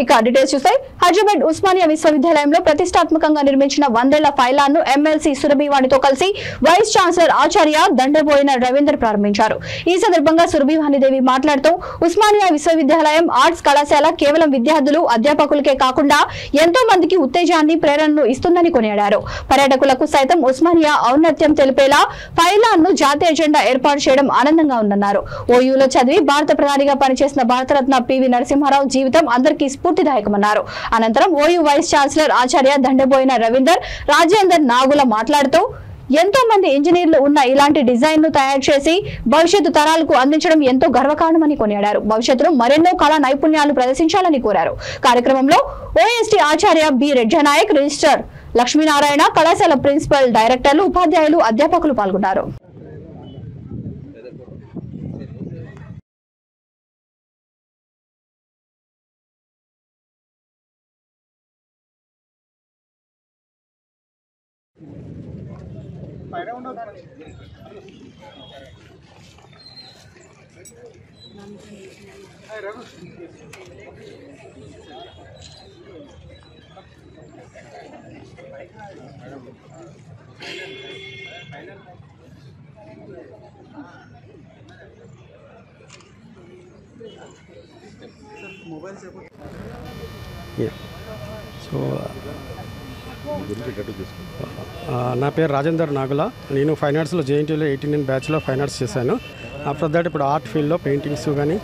ఇక డీటెయిల్స్ చూస్తే హైదరాబాద్ ఉస్మానియా విశ్వవిద్యాలయంలో ప్రతిష్టాత్మకంగా నిర్మించిన 100 ఫైలాన్ను ఎమ్మెల్సీ సురభివాణితో కలిసి వైస్ ఛాన్సలర్ ఆచార్య దండబోయిన రవీందర్ ప్రారంభించారు. ఈ సందర్భంగా సురభివాణిదేవి మాట్లాడుతూ ఉస్మానియా విశ్వవిద్యాలయం ఆర్ట్స్ కళాశాల కేవలం విద్యార్థులు అధ్యాపకులకే కాకుండా ఎంతో మందికి ఉత్తేజాన్ని ప్రేరణను ఇస్తుందని కొనియాడారు. పర్యాటకులకు సైతం ఉస్మానియా ఔన్నత్యం తెలిపేలా ఫైలాన్ను జాతీయ జెండా ఏర్పాటు చేయడం ఆనందంగా ఉందన్నారు. ఓయూలో చదివి భారత ప్రధానిగా పనిచేసిన భారతరత్న పివి నరసింహారావు జీవితం అందరికీ స్ఫూర్తిదాయకమన్నారు. అనంతరం ఓయూ వైస్ ఛాన్సలర్ ఆచార్య దండబోయిన రవీందర్ రాజేందర్ నాగుల మాట్లాడుతూ ఎంతో మంది ఇంజనీర్లు ఉన్న ఇలాంటి డిజైన్ ను తయారు చేసి భవిష్యత్తు తరాలకు అందించడం ఎంతో గర్వకారణమని కొనియాడారు. భవిష్యత్తులో మరెన్నో కళా నైపుణ్యాలు ప్రదర్శించాలని కోరారు. కార్యక్రమంలో ఓఎస్టీ ఆచార్య బి రెడ్జనాయక్, రిజిస్టర్ లక్ష్మీనారాయణ, కళాశాల ప్రిన్సిపల్, డైరెక్టర్లు, ఉపాధ్యాయులు, అధ్యాపకులు పాల్గొన్నారు. నా పేరు రాజేందర్ నాగుల. నేను ఫైన్ ఆర్ట్స్లో జేఎన్టీయూలో 89 బ్యాచ్లో ఫైన్ ఆర్ట్స్ చేశాను. ఆఫ్టర్ దట్ ఇప్పుడు ఆర్ట్ ఫీల్డ్లో పెయింటింగ్స్ కానీ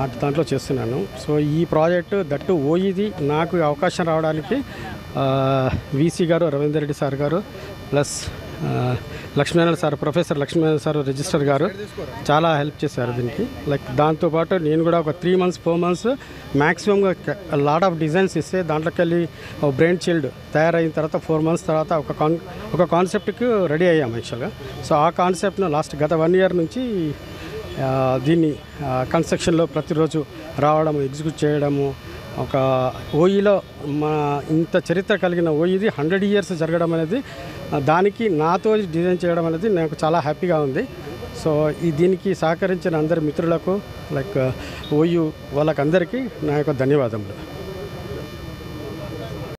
ఆర్ట్ దాంట్లో చేస్తున్నాను. సో ఈ ప్రాజెక్టు దట్టు ఓయిది నాకు అవకాశం రావడానికి వీసీ గారు, రవీందర్ రెడ్డి సార్ గారు, plus Lakshminarayana sir, professor Lakshminarayana sir, register గారు చాలా హెల్ప్ చేశారు దీనికి. లైక్ దాంతోపాటు నేను కూడా ఒక 3 months 4 months మ్యాక్సిమంగా లాట్ ఆఫ్ డిజైన్స్ ఇస్తే దాంట్లోకి వెళ్ళి బ్రెయిన్ చైల్డ్ తయారైన తర్వాత 4 months తర్వాత ఒక కాన్సెప్ట్కి రెడీ అయ్యాము యాక్చువల్గా. సో ఆ కాన్సెప్ట్ను గత 1 year నుంచి దీన్ని కన్స్ట్రక్షన్లో ప్రతిరోజు రావడం, ఎగ్జిక్యూట్ చేయడము, ఒక ఓయిలో మా ఇంత చరిత్ర కలిగిన ఓయిది 100 years జరగడం అనేది, దానికి నాతో డిజైన్ చేయడం అనేది నాకు చాలా హ్యాపీగా ఉంది. సో దీనికి సహకరించిన అందరి మిత్రులకు, లైక్ ఓయూ వాళ్ళకందరికీ నా యొక్క ధన్యవాదములు.